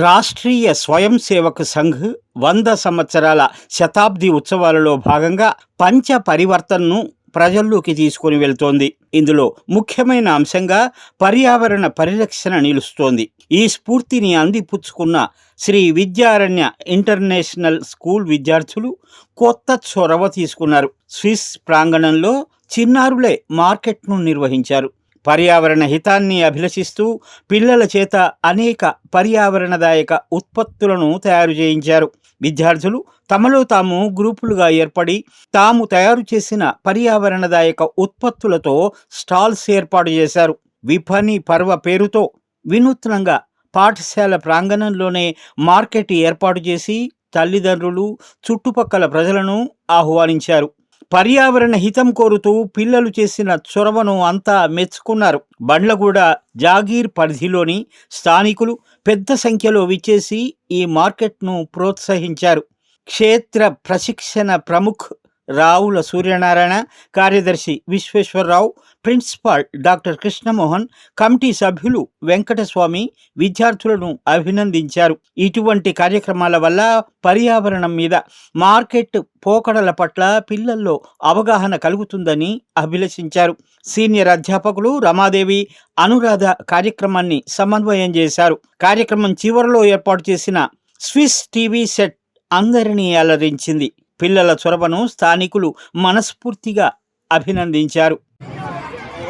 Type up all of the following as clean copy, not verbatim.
రాష్ట్రీయ స్వయం సేవక్ సంఘ్ 100 సంవత్సరాల శతాబ్ది ఉత్సవాలలో భాగంగా పంచ పరివర్తన్ను ప్రజల్లోకి తీసుకుని వెళ్తోంది. ఇందులో ముఖ్యమైన అంశంగా పర్యావరణ పరిరక్షణ నిలుస్తోంది. ఈ స్ఫూర్తిని అందిపుచ్చుకున్న శ్రీ విద్యారణ్య ఇంటర్నేషనల్ స్కూల్ విద్యార్థులు కొత్త చొరవ తీసుకున్నారు. స్విస్ ప్రాంగణంలో చిన్నారులే మార్కెట్ను నిర్వహించారు. పర్యావరణ హితాన్ని అభిలషిస్తూ పిల్లల చేత అనేక పర్యావరణదాయక ఉత్పత్తులను తయారు చేయించారు. విద్యార్థులు తమలో తాము గ్రూపులుగా ఏర్పడి తాము తయారు చేసిన పర్యావరణదాయక ఉత్పత్తులతో స్టాల్స్ ఏర్పాటు చేశారు. విపణి పర్వ పేరుతో వినూత్నంగా పాఠశాల ప్రాంగణంలోనే మార్కెట్ ఏర్పాటు చేసి తల్లిదండ్రులు, చుట్టుపక్కల ప్రజలను ఆహ్వానించారు. పర్యావరణ హితం కోరుతూ పిల్లలు చేసిన చొరవను అంతా మెచ్చుకున్నారు. బండ్లగూడ జాగీర్ పరిధిలోని స్థానికులు పెద్ద సంఖ్యలో విచ్చేసి ఈ మార్కెట్ను ప్రోత్సహించారు. క్షేత్ర ప్రశిక్షణ ప్రముఖ్ రావుల సూర్యనారాయణ, కార్యదర్శి Visweswararao, principal doctor Krishnamohan, committee సభ్యులు వెంకటస్వామి విద్యార్థులను అభినందించారు. ఇటువంటి కార్యక్రమాల వల్ల పర్యావరణం మీద, మార్కెట్ పోకడల పట్ల పిల్లల్లో అవగాహన కలుగుతుందని అభిలషించారు. సీనియర్ అధ్యాపకులు రమాదేవి, అనురాధ కార్యక్రమాన్ని సమన్వయం చేశారు. కార్యక్రమం చివరిలో ఏర్పాటు చేసిన స్విస్ టీవీ సెట్ అందరినీ అలరించింది. పిల్లల చొరవను స్థానికులు మనస్ఫూర్తిగా అభినందించారు.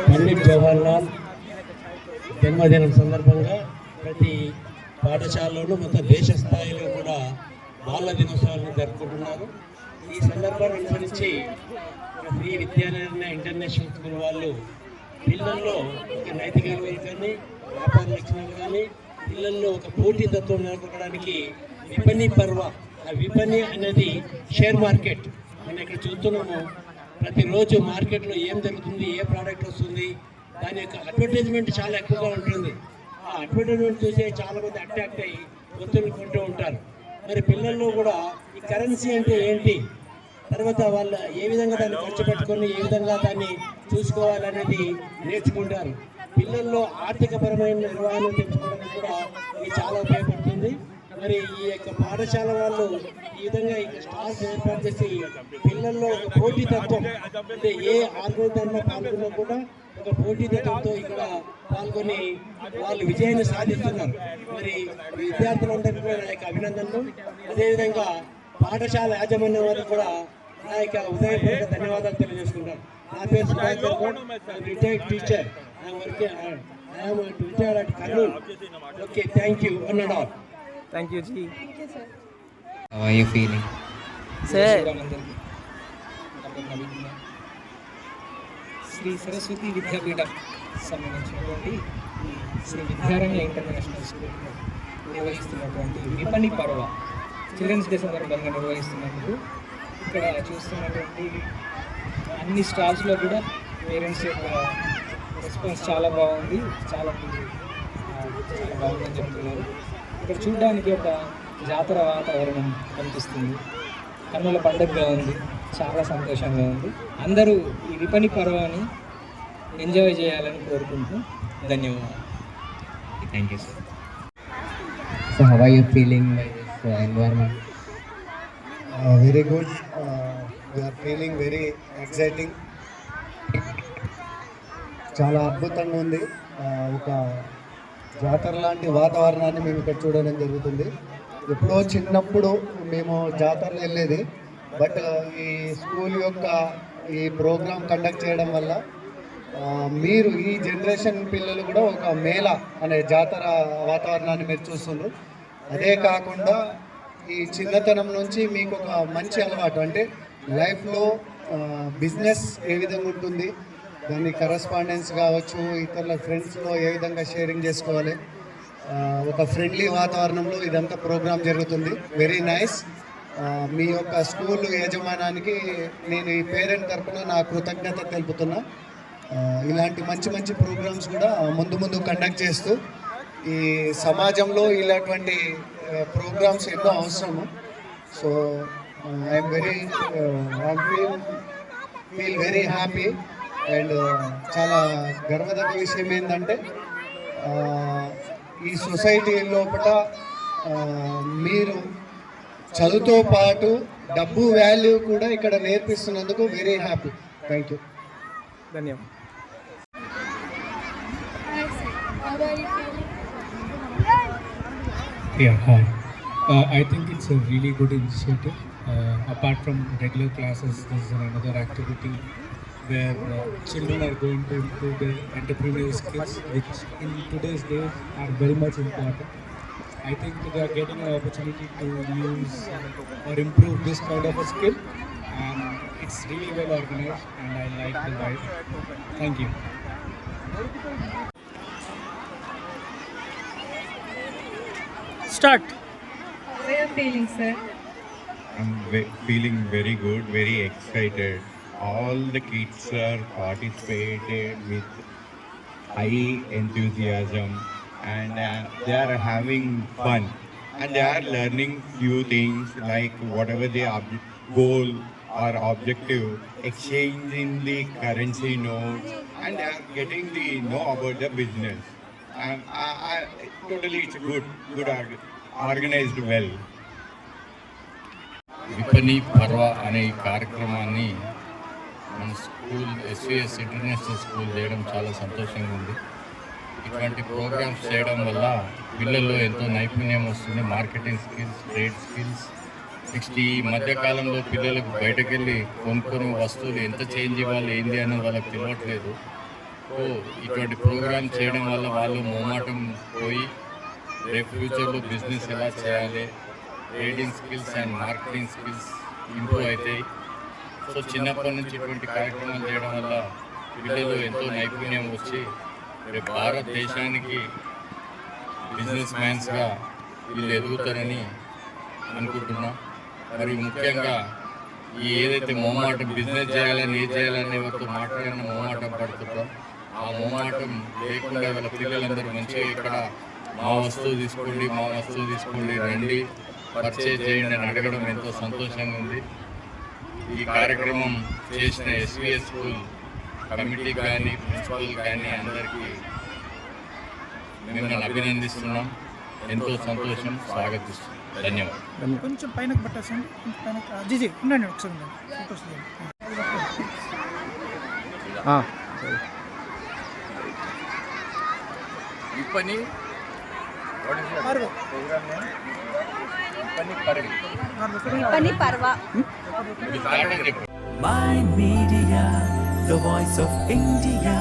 పండిట్ జవహర్లాల్ జన్మదినం సందర్భంగా ప్రతి పాఠశాలలోనూ మొత్తం దేశ స్థాయిలో కూడా బాల దినోత్సవాలను జరుపుకుంటున్నారు. ఈ సందర్భాన్ని అనుసరించి శ్రీ విద్యారణ్య ఇంటర్నేషనల్ స్కూల్ వాళ్ళు పిల్లల్లో ఒక నైతిక విలువలు కానీ, వ్యాపార లక్షణాలు కానీ, పిల్లల్లో ఒక పోటీతత్వం నెలకొనడానికి విపణి పర్వ, ఆ విపణి అనేది షేర్ మార్కెట్. మనం ఇక్కడ చూస్తున్నాము, ప్రతిరోజు మార్కెట్లో ఏం జరుగుతుంది, ఏ ప్రోడక్ట్ వస్తుంది, దాని యొక్క అడ్వర్టైజ్మెంట్ చాలా ఎక్కువగా ఉంటుంది. ఆ అడ్వర్టైజ్మెంట్ చూసి చాలామంది అట్రాక్ట్ అయ్యి వస్తువులు కొంటూ ఉంటారు. మరి పిల్లల్లో కూడా ఈ కరెన్సీ అంటే ఏంటి, తర్వాత వాళ్ళు ఏ విధంగా దాన్ని ఖర్చు పెట్టుకొని ఏ విధంగా దాన్ని చూసుకోవాలనేది నేర్చుకుంటారు. పిల్లల్లో ఆర్థికపరమైన నిర్వహణ తెచ్చుకోవడానికి కూడా ఇది చాలా ఉపయోగపడుతుంది. మరి ఈ యొక్క పాఠశాల వాళ్ళు ఈ విధంగా ఈ స్టాల్స్ ఏర్పాటు చేసి పిల్లల్లో ఒక పోటీతత్వం, అంటే ఏ ఆర్గనైజర్లో పాల్గొన్నా కూడా ఒక పోటీతత్వంతో ఇక్కడ పాల్గొని వాళ్ళు విజయాన్ని సాధిస్తున్నారు. మరి విద్యార్థులందరికీ కూడా నా యొక్క అభినందనలు. అదేవిధంగా పాఠశాల యాజమాన్యం వారికి కూడా నా యొక్క ఉదయపూర్వక ధన్యవాదాలు తెలియజేసుకుంటాను. నా పేరు Sudhakar Goud, retired teacher. I'm retired at Kurnool. Okay, thank you one and all. Thank you, Ji. How are you feeling? Sir. Shri Saraswati Vidyapeetham సంబంధించినటువంటి శ్రీ విద్యారణ్య ఇంటర్నేషనల్ స్కూల్ నిర్వహిస్తున్నటువంటి విపణి పర్వ చిల్డ్రన్స్ డే సందర్భంగా నిర్వహిస్తున్నందుకు ఇక్కడ చూస్తున్నటువంటి అన్ని స్టాల్స్లో కూడా పేరెంట్స్ యొక్క రెస్పాన్స్ చాలా బాగుంది, చాలా బాగుందని చెప్తున్నారు. ఇక్కడ చూడడానికి ఒక జాతర వాతావరణం కనిపిస్తుంది. కన్నుల పండుగగా ఉంది, చాలా సంతోషంగా ఉంది. అందరూ ఈ విపణి పర్వాన్ని ఎంజాయ్ చేయాలని కోరుకుంటూ ధన్యవాదాలు. Thank you, sir. So how are you feeling by this environment? Very good. We are feeling very exciting. చాలా అద్భుతంగా ఉంది. ఒక జాతర లాంటి వాతావరణాన్ని మేము ఇక్కడ చూడడం జరుగుతుంది. ఎప్పుడో చిన్నప్పుడు మేము జాతరలు వెళ్ళేది, బట్ ఈ స్కూల్ యొక్క ఈ ప్రోగ్రాం కండక్ట్ చేయడం వల్ల మీరు ఈ జనరేషన్ పిల్లలు కూడా ఒక మేళ అనే జాతర వాతావరణాన్ని మీరు చూస్తున్నారు. అదే కాకుండా ఈ చిన్నతనం నుంచి మీకు ఒక మంచి అలవాటు, అంటే లైఫ్లో బిజినెస్ ఏ విధంగా ఉంటుంది, దాన్ని కరస్పాండెన్స్ కావచ్చు, ఇతరుల ఫ్రెండ్స్లో ఏ విధంగా షేరింగ్ చేసుకోవాలి, ఒక ఫ్రెండ్లీ వాతావరణంలో ఇదంతా ప్రోగ్రామ్ జరుగుతుంది. Very nice. మీ యొక్క స్కూల్ యజమానానికి నేను ఈ పేరెంట్ తరఫున నా కృతజ్ఞత తెలుపుతున్నా. ఇలాంటి మంచి మంచి ప్రోగ్రామ్స్ కూడా ముందు ముందు కండక్ట్ చేస్తూ ఈ సమాజంలో ఇలాంటి ప్రోగ్రామ్స్ ఎన్నో అవసరము. So I'm feel very happy. And చాలా గర్వదగ్గ విషయం ఏంటంటే ఈ సొసైటీ లోపల మీరు చదువుతో పాటు డబ్బు వాల్యూ కూడా ఇక్కడ నేర్పిస్తున్నందుకు వెరీ హ్యాపీ. Thank you. ధన్యవాదాలు. Yeah, hi. I think it's a really good initiative. Apart from regular classes, this is another activity where children are going to improve their entrepreneurial skills, which in today's days are very much important. I think they are getting an opportunity to use or improve this kind of a skill, and it's really well organized, and I like the vibe. Thank you. Start. How are you feeling, sir? I'm feeling very good, very excited. All the kids are participated with high enthusiasm, and they are having fun, and they are learning few things like whatever their goal or objective, exchanging the currency notes, and they are getting the know about the business. And totally it's good organized well. విపణి పర్వ అనే ఈ కార్యక్రమాన్ని మన school SVS international school చేయడం చాలా సంతోషంగా ఉంది. ఇటువంటి programmes చేయడం వల్ల పిల్లల్లో ఎంతో నైపుణ్యం వస్తుంది, marketing skills, trade skills. Next ఈ మధ్యకాలంలో పిల్లలకు బయటకు వెళ్ళి కొనుక్కొని వస్తువులు ఎంత చేంజ్ ఇవ్వాలి ఏంది అనేది వాళ్ళకి తెలియట్లేదు. సో ఇటువంటి ప్రోగ్రామ్ చేయడం వల్ల వాళ్ళు మొహమాటం పోయి రేపు ఫ్యూచర్లో బిజినెస్ ఎలా చేయాలి, trading skills and marketing skills improve అవుతాయి. సో చిన్నప్పటి నుంచి ఇటువంటి కార్యక్రమాలు చేయడం వల్ల పిల్లలు ఎంతో నైపుణ్యం వచ్చి రేపు భారతదేశానికి బిజినెస్ మ్యాన్స్గా వీళ్ళు ఎదుగుతారని అనుకుంటున్నాం. మరి ముఖ్యంగా ఈ ఏదైతే మొహమాటం బిజినెస్ చేయాలని ఏం చేయాలని ఒకరు మాట్లాడిన మొహమాటం పడుతుంటాం, ఆ మొహమాటం లేకుండా వాళ్ళ పిల్లలందరూ మంచిగా ఇక్కడ మా వస్తువు తీసుకోండి రండి పర్చేజ్ చేయండి అని అడగడం ఎంతో సంతోషంగా ఉంది. ఈ కార్యక్రమం చేసిన ఎస్విఎస్ స్కూల్ కమిటీ కానీ ప్రిన్సిపల్ కానీ అందరికీ మిమ్మల్ని అభినందిస్తున్నాం. ఎంతో సంతోషం, స్వాగతిస్తున్నాం. ధన్యవాదాలు. కొంచెం పైన పట్టేసండి, కొంచెం పైన జీజీ ఉండండి ఒకసారి ఉండండి. విపణి పర్వ. ఇది Mind Media, the voice of India.